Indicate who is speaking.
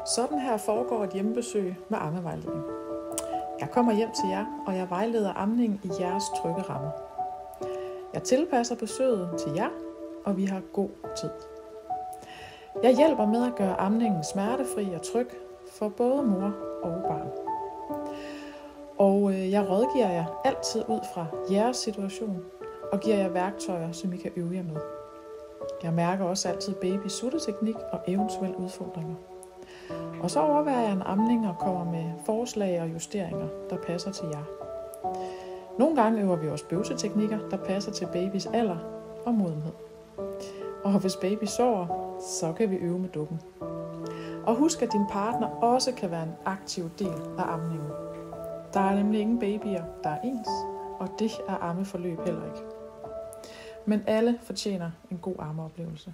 Speaker 1: Sådan her foregår et hjemmebesøg med ammevejledning. Jeg kommer hjem til jer, og jeg vejleder amningen i jeres trygge rammer. Jeg tilpasser besøget til jer, og vi har god tid. Jeg hjælper med at gøre amningen smertefri og tryg for både mor og barn. Og jeg rådgiver jer altid ud fra jeres situation og giver jer værktøjer, som I kan øve jer med. Jeg mærker også altid babys sutteteknik og eventuelle udfordringer. Og så overvejer jeg en amning og kommer med forslag og justeringer, der passer til jer. Nogle gange øver vi også bøvseteknikker, der passer til babys alder og modenhed. Og hvis baby sover, så kan vi øve med dukken. Og husk, at din partner også kan være en aktiv del af amningen. Der er nemlig ingen babyer, der er ens, og det er ammeforløb heller ikke. Men alle fortjener en god ammeoplevelse.